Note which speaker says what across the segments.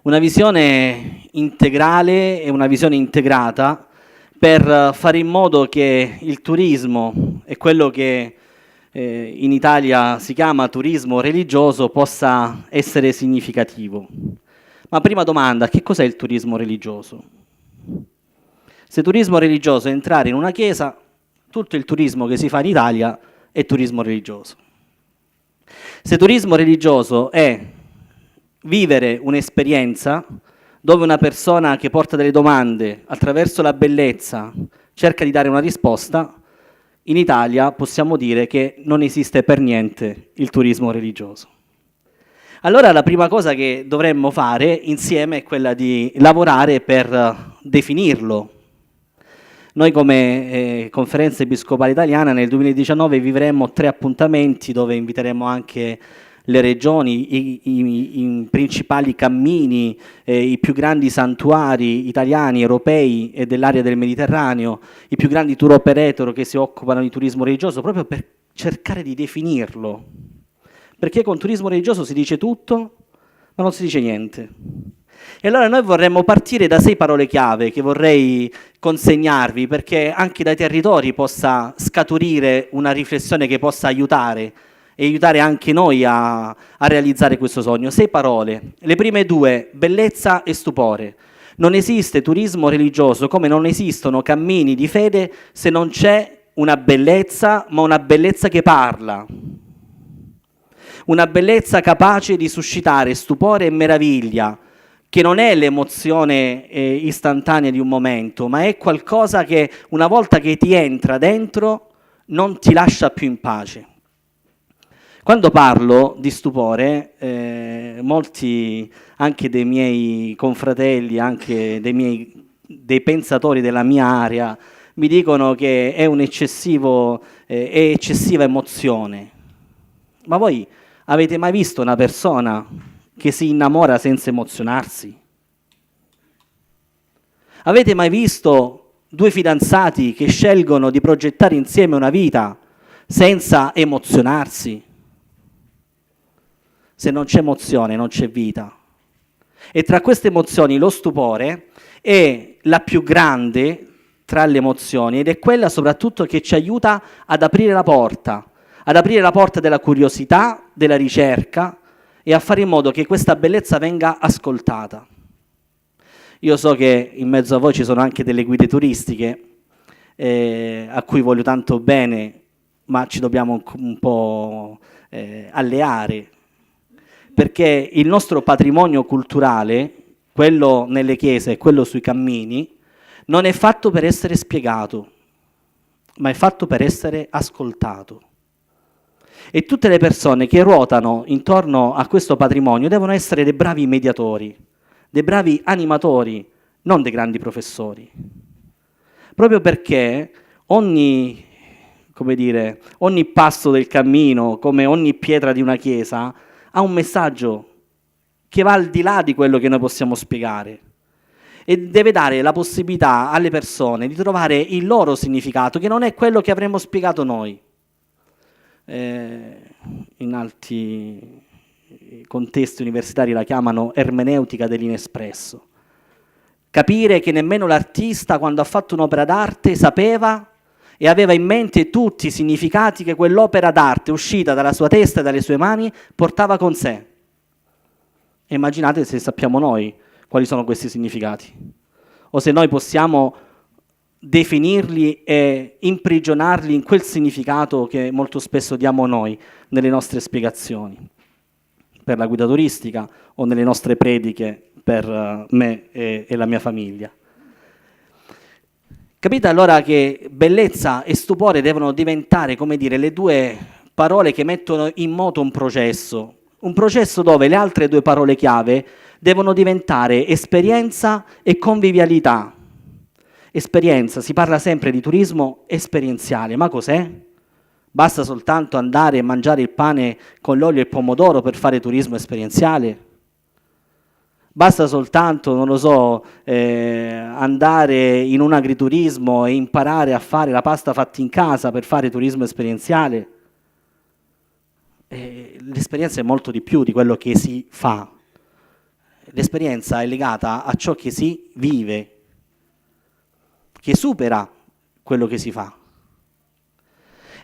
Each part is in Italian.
Speaker 1: una visione integrale e una visione integrata per fare in modo che il turismo e quello che in Italia si chiama turismo religioso possa essere significativo. Ma prima domanda, che cos'è il turismo religioso? Se turismo religioso è entrare in una chiesa, tutto il turismo che si fa in Italia è turismo religioso. Se turismo religioso è vivere un'esperienza dove una persona che porta delle domande attraverso la bellezza cerca di dare una risposta, in Italia possiamo dire che non esiste per niente il turismo religioso. Allora la prima cosa che dovremmo fare insieme è quella di lavorare per definirlo. Noi come Conferenza Episcopale Italiana nel 2019 vivremo 3 appuntamenti dove inviteremo anche le regioni, i principali cammini, i più grandi santuari italiani, europei e dell'area del Mediterraneo, i più grandi tour operator che si occupano di turismo religioso, proprio per cercare di definirlo. Perché con turismo religioso si dice tutto, ma non si dice niente. E allora noi vorremmo partire da 6 parole chiave che vorrei consegnarvi, perché anche dai territori possa scaturire una riflessione che possa aiutare e aiutare anche noi a realizzare questo sogno. 6 parole. Le prime 2, bellezza e stupore. Non esiste turismo religioso come non esistono cammini di fede se non c'è una bellezza, ma una bellezza che parla. Una bellezza capace di suscitare stupore e meraviglia, che non è l'emozione istantanea di un momento, ma è qualcosa che una volta che ti entra dentro non ti lascia più in pace. Quando parlo di stupore, molti anche dei miei confratelli, anche dei pensatori della mia area, mi dicono che è eccessiva emozione. Ma voi avete mai visto una persona che si innamora senza emozionarsi? Avete mai visto 2 fidanzati che scelgono di progettare insieme una vita senza emozionarsi? Se non c'è emozione, non c'è vita. E tra queste emozioni lo stupore è la più grande tra le emozioni ed è quella soprattutto che ci aiuta ad aprire la porta della curiosità, della ricerca e a fare in modo che questa bellezza venga ascoltata. Io so che in mezzo a voi ci sono anche delle guide turistiche a cui voglio tanto bene, ma ci dobbiamo un po' alleare, perché il nostro patrimonio culturale, quello nelle chiese e quello sui cammini, non è fatto per essere spiegato, ma è fatto per essere ascoltato. E tutte le persone che ruotano intorno a questo patrimonio devono essere dei bravi mediatori, dei bravi animatori, non dei grandi professori. Proprio perché ogni passo del cammino, come ogni pietra di una chiesa, ha un messaggio che va al di là di quello che noi possiamo spiegare e deve dare la possibilità alle persone di trovare il loro significato, che non è quello che avremmo spiegato noi. In altri contesti universitari la chiamano ermeneutica dell'inespresso. Capire che nemmeno l'artista, quando ha fatto un'opera d'arte, sapeva e aveva in mente tutti i significati che quell'opera d'arte uscita dalla sua testa e dalle sue mani portava con sé. E immaginate se sappiamo noi quali sono questi significati, o se noi possiamo definirli e imprigionarli in quel significato che molto spesso diamo noi nelle nostre spiegazioni per la guida turistica o nelle nostre prediche per me e la mia famiglia. Capite allora che bellezza e stupore devono diventare, come dire, le 2 parole che mettono in moto un processo dove le altre 2 parole chiave devono diventare esperienza e convivialità. Esperienza, si parla sempre di turismo esperienziale, ma cos'è? Basta soltanto andare e mangiare il pane con l'olio e il pomodoro per fare turismo esperienziale? Basta soltanto, non lo so, andare in un agriturismo e imparare a fare la pasta fatta in casa per fare turismo esperienziale? L'esperienza è molto di più di quello che si fa. l'esperienza è legata a ciò che si vive, che supera quello che si fa.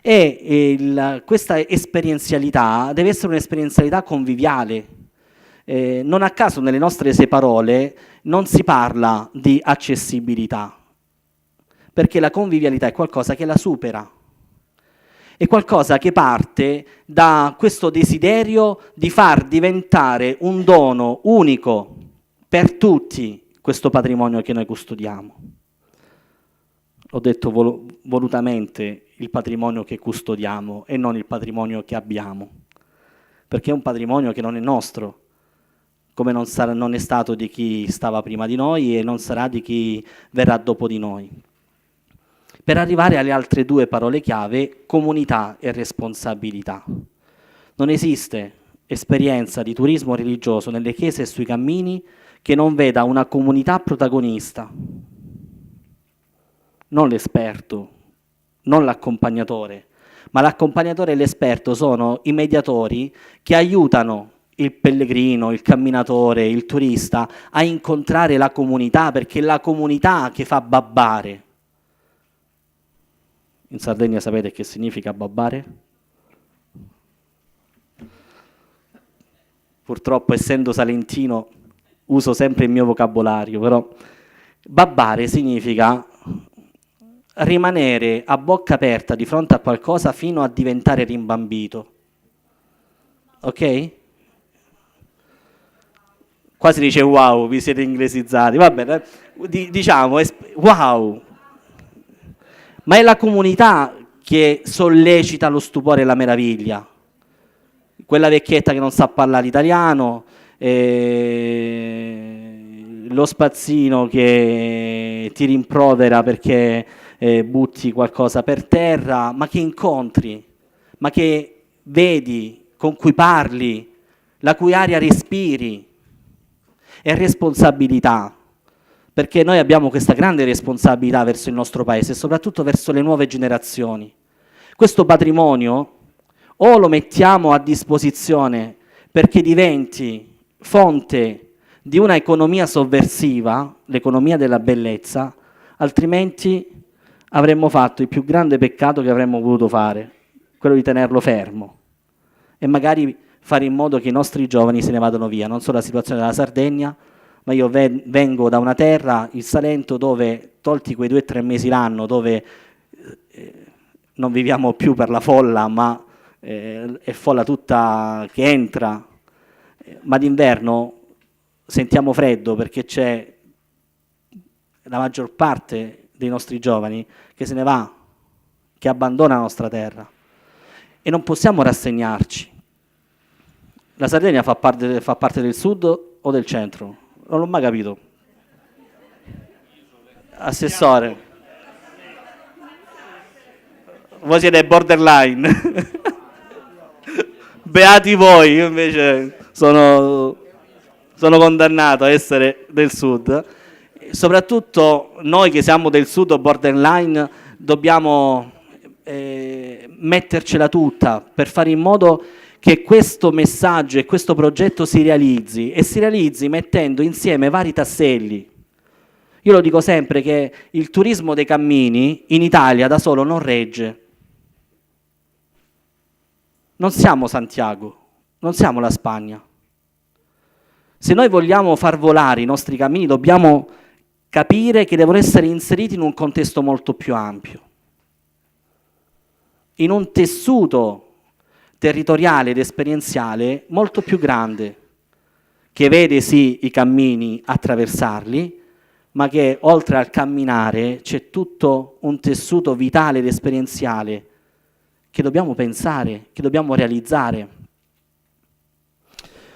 Speaker 1: E questa esperienzialità deve essere un'esperienzialità conviviale. Non a caso nelle nostre 6 parole non si parla di accessibilità, perché la convivialità è qualcosa che la supera, è qualcosa che parte da questo desiderio di far diventare un dono unico per tutti questo patrimonio che noi custodiamo. Ho detto volutamente il patrimonio che custodiamo e non il patrimonio che abbiamo, perché è un patrimonio che non è nostro, come non è stato di chi stava prima di noi e non sarà di chi verrà dopo di noi. Per arrivare alle altre 2 parole chiave, comunità e responsabilità. Non esiste esperienza di turismo religioso nelle chiese e sui cammini che non veda una comunità protagonista, non l'esperto, non l'accompagnatore, ma l'accompagnatore e l'esperto sono i mediatori che aiutano il pellegrino, il camminatore, il turista a incontrare la comunità, perché è la comunità che fa babbare. In Sardegna sapete che significa babbare? Purtroppo, essendo salentino, uso sempre il mio vocabolario, però babbare significa rimanere a bocca aperta di fronte a qualcosa fino a diventare rimbambito. Ok? Qua si dice wow, vi siete inglesizzati. Va bene, diciamo wow. Ma è la comunità che sollecita lo stupore e la meraviglia. Quella vecchietta che non sa parlare italiano, lo spazzino che ti rimprovera perché butti qualcosa per terra, ma che incontri, ma che vedi, con cui parli, la cui aria respiri. È responsabilità, perché noi abbiamo questa grande responsabilità verso il nostro paese e soprattutto verso le nuove generazioni. Questo patrimonio o lo mettiamo a disposizione perché diventi fonte di una economia sovversiva, l'economia della bellezza, altrimenti avremmo fatto il più grande peccato che avremmo voluto fare, quello di tenerlo fermo e magari fare in modo che i nostri giovani se ne vadano via. Non so la situazione della Sardegna, ma io vengo da una terra, il Salento, dove, tolti quei 2 o 3 mesi l'anno, dove non viviamo più per la folla, ma è folla tutta che entra, ma d'inverno sentiamo freddo perché c'è la maggior parte dei nostri giovani che se ne va, che abbandona la nostra terra e non possiamo rassegnarci. La Sardegna fa parte del sud o del centro? Non l'ho mai capito. Assessore. Voi siete borderline. Beati voi, io invece sono condannato a essere del sud. Soprattutto noi che siamo del sud o borderline dobbiamo mettercela tutta per fare in modo che questo messaggio e questo progetto si realizzi e si realizzi mettendo insieme vari tasselli. Io lo dico sempre che il turismo dei cammini in Italia da solo non regge. Non siamo Santiago, non siamo la Spagna. Se noi vogliamo far volare i nostri cammini dobbiamo capire che devono essere inseriti in un contesto molto più ampio, in un tessuto territoriale ed esperienziale molto più grande, che vede sì i cammini attraversarli, ma che oltre al camminare c'è tutto un tessuto vitale ed esperienziale che dobbiamo pensare, che dobbiamo realizzare.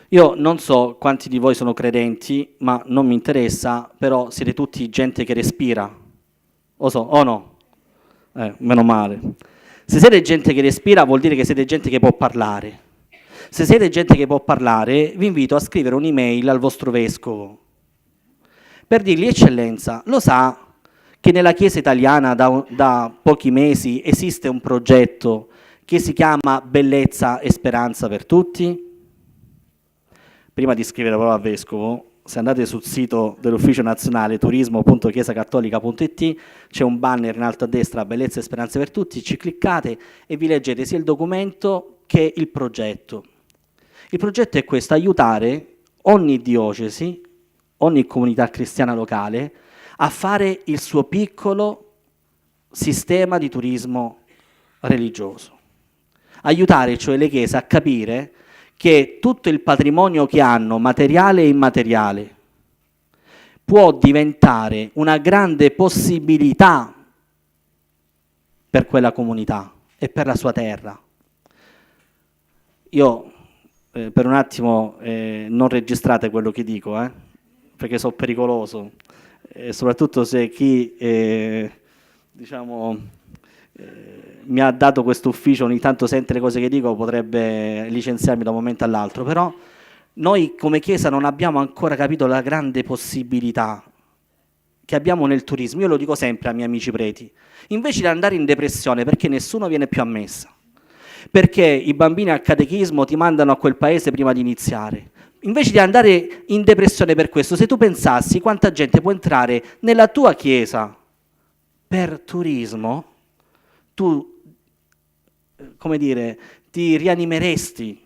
Speaker 1: Io non so quanti di voi sono credenti, ma non mi interessa, però siete tutti gente che respira, o no? Meno male. Se siete gente che respira vuol dire che siete gente che può parlare. Se siete gente che può parlare, vi invito a scrivere un'email al vostro vescovo per dirgli: eccellenza, lo sa che nella Chiesa italiana da pochi mesi esiste un progetto che si chiama Bellezza e Speranza per tutti? Prima di scrivere però al vescovo, se andate sul sito dell'Ufficio Nazionale turismo.chiesacattolica.it c'è un banner in alto a destra, bellezza e speranze per tutti, ci cliccate e vi leggete sia il documento che il progetto. Il progetto è questo: aiutare ogni diocesi, ogni comunità cristiana locale a fare il suo piccolo sistema di turismo religioso. Aiutare cioè le chiese a capire che tutto il patrimonio che hanno, materiale e immateriale, può diventare una grande possibilità per quella comunità e per la sua terra. Io, per un attimo, non registrate quello che dico, perché sono pericoloso, soprattutto se chi, mi ha dato questo ufficio ogni tanto sente le cose che dico, potrebbe licenziarmi da un momento all'altro, però noi come Chiesa non abbiamo ancora capito la grande possibilità che abbiamo nel turismo. Io lo dico sempre ai miei amici preti: invece di andare in depressione perché nessuno viene più a messa, perché i bambini al catechismo ti mandano a quel paese prima di iniziare, invece di andare in depressione per questo, se tu pensassi quanta gente può entrare nella tua chiesa per turismo, tu, come dire, ti rianimeresti,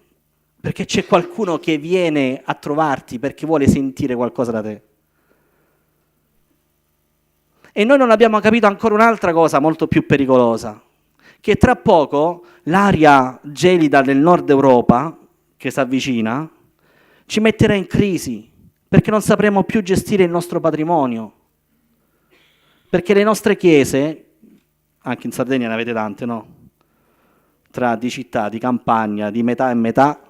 Speaker 1: perché c'è qualcuno che viene a trovarti perché vuole sentire qualcosa da te. E noi non abbiamo capito ancora un'altra cosa molto più pericolosa, che tra poco l'aria gelida del nord Europa, che si avvicina, ci metterà in crisi, perché non sapremo più gestire il nostro patrimonio, perché le nostre chiese, anche in Sardegna ne avete tante, no? Tra di città, di campagna, di metà e metà,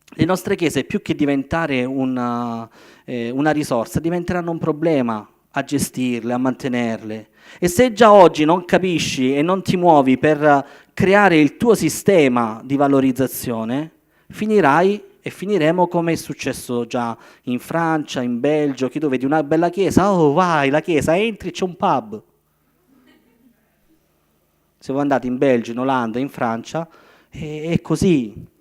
Speaker 1: le nostre chiese, più che diventare una risorsa, diventeranno un problema a gestirle, a mantenerle. E se già oggi non capisci e non ti muovi per creare il tuo sistema di valorizzazione, finirai e finiremo come è successo già in Francia, in Belgio, che tu vedi una bella chiesa, oh vai, la chiesa, entri, c'è un pub. Se voi andate in Belgio, in Olanda, in Francia, è così.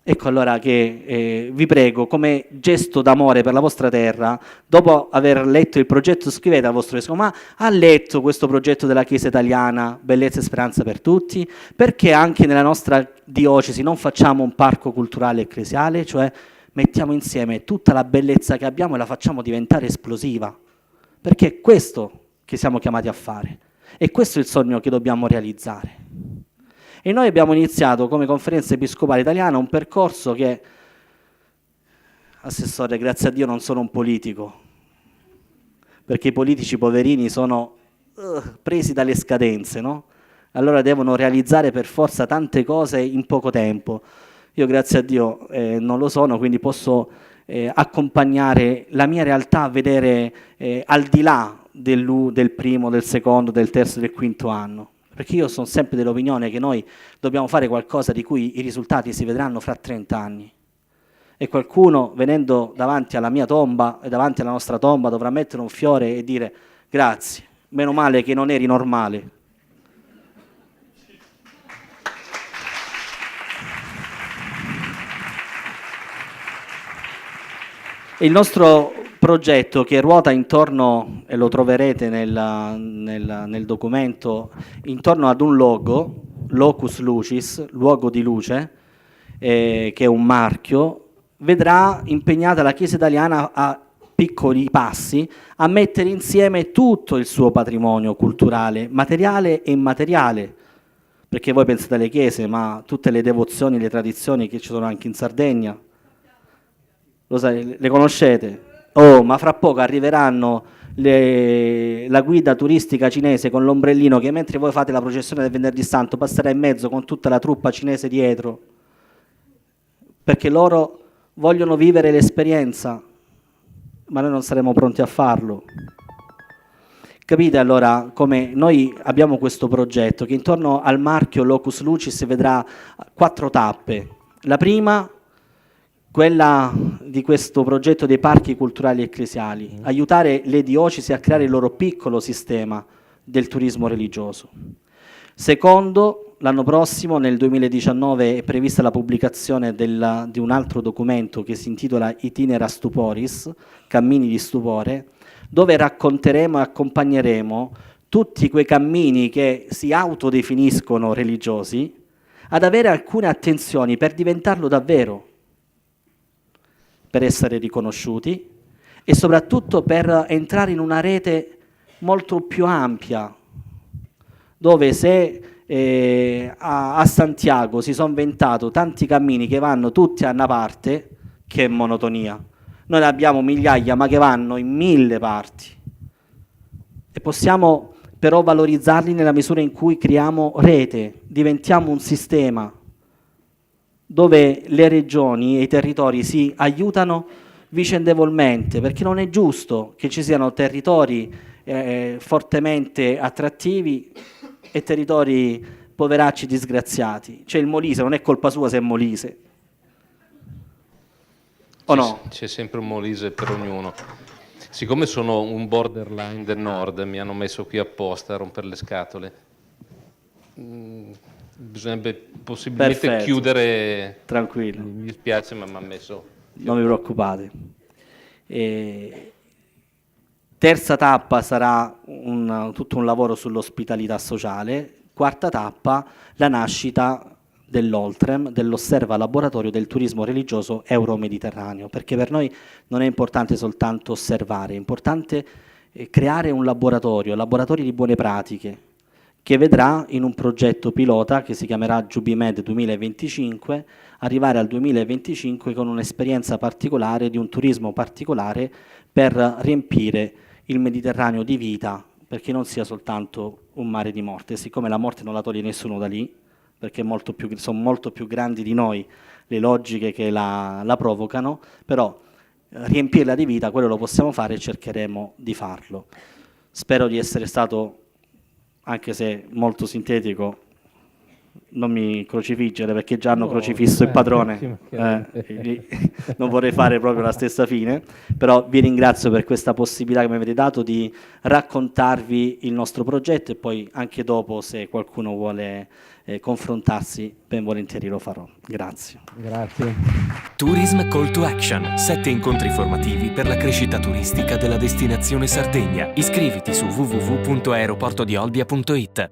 Speaker 1: Ecco allora che vi prego, come gesto d'amore per la vostra terra, dopo aver letto il progetto, scrivete al vostro vescovo: ma ha letto questo progetto della Chiesa italiana, Bellezza e Speranza per Tutti? Perché anche nella nostra diocesi non facciamo un parco culturale ecclesiale? Cioè mettiamo insieme tutta la bellezza che abbiamo e la facciamo diventare esplosiva, perché è questo che siamo chiamati a fare. E questo è il sogno che dobbiamo realizzare. E noi abbiamo iniziato come Conferenza Episcopale Italiana un percorso che, Assessore, grazie a Dio non sono un politico, perché i politici poverini sono presi dalle scadenze, no? Allora devono realizzare per forza tante cose in poco tempo. Io grazie a Dio non lo sono, quindi posso accompagnare la mia realtà a vedere al di là del primo, del secondo, del terzo e del quinto anno, perché io sono sempre dell'opinione che noi dobbiamo fare qualcosa di cui i risultati si vedranno fra 30 anni, e qualcuno venendo davanti alla mia tomba e davanti alla nostra tomba dovrà mettere un fiore e dire: grazie, meno male che non eri normale. Il nostro progetto, che ruota intorno, e lo troverete nel documento, intorno ad un logo, Locus Lucis, luogo di luce, che è un marchio, vedrà impegnata la Chiesa italiana a piccoli passi a mettere insieme tutto il suo patrimonio culturale, materiale e immateriale, perché voi pensate alle chiese, ma tutte le devozioni, le tradizioni che ci sono anche in Sardegna, lo sai, le conoscete? Oh, ma fra poco arriveranno la guida turistica cinese con l'ombrellino, che mentre voi fate la processione del Venerdì Santo passerà in mezzo con tutta la truppa cinese dietro, perché loro vogliono vivere l'esperienza, ma noi non saremo pronti a farlo. Capite allora come noi abbiamo questo progetto che intorno al marchio Locus Lucis vedrà 4 tappe. La prima, quella di questo progetto dei parchi culturali ecclesiali, aiutare le diocesi a creare il loro piccolo sistema del turismo religioso. Secondo, l'anno prossimo, nel 2019, è prevista la pubblicazione di un altro documento che si intitola Itinera Stuporis, Cammini di Stupore, dove racconteremo e accompagneremo tutti quei cammini che si autodefiniscono religiosi ad avere alcune attenzioni per diventarlo davvero, per essere riconosciuti e soprattutto per entrare in una rete molto più ampia, dove se a Santiago si sono inventato tanti cammini che vanno tutti a una parte, che è monotonia. Noi ne abbiamo migliaia, ma che vanno in 1000 parti. E possiamo però valorizzarli nella misura in cui creiamo rete, diventiamo un sistema dove le regioni e i territori si aiutano vicendevolmente, perché non è giusto che ci siano territori fortemente attrattivi e territori poveracci disgraziati. Cioè il Molise, non è colpa sua se è Molise. O no?
Speaker 2: C'è sempre un Molise per ognuno. Siccome sono un borderline del nord, mi hanno messo qui apposta a rompere le scatole. Bisognerebbe possibilmente
Speaker 1: Perfetto.
Speaker 2: Chiudere.
Speaker 1: Tranquillo.
Speaker 2: Mi dispiace, ma mi ha messo.
Speaker 1: Non vi preoccupate. Terza tappa sarà tutto un lavoro sull'ospitalità sociale. Quarta tappa, la nascita dell'Oltrem, dell'Osserva Laboratorio del Turismo Religioso Euro-Mediterraneo, perché per noi non è importante soltanto osservare, è importante creare un laboratori di buone pratiche, che vedrà in un progetto pilota che si chiamerà Jubimed 2025 arrivare al 2025 con un'esperienza particolare di un turismo particolare per riempire il Mediterraneo di vita, perché non sia soltanto un mare di morte, siccome la morte non la toglie nessuno da lì, perché sono molto più grandi di noi le logiche che la provocano, però riempirla di vita, quello lo possiamo fare e cercheremo di farlo. Spero di essere stato, anche se molto sintetico, non mi crocifiggere perché già hanno crocifisso il padrone, non vorrei fare proprio la stessa fine, però vi ringrazio per questa possibilità che mi avete dato di raccontarvi il nostro progetto e poi anche dopo, se qualcuno vuole confrontarsi, ben volentieri lo farò. Grazie.
Speaker 3: Grazie.
Speaker 4: Tourism Call to Action, 7 incontri formativi per la crescita turistica della destinazione Sardegna. Iscriviti su www.aeroportodiolbia.it.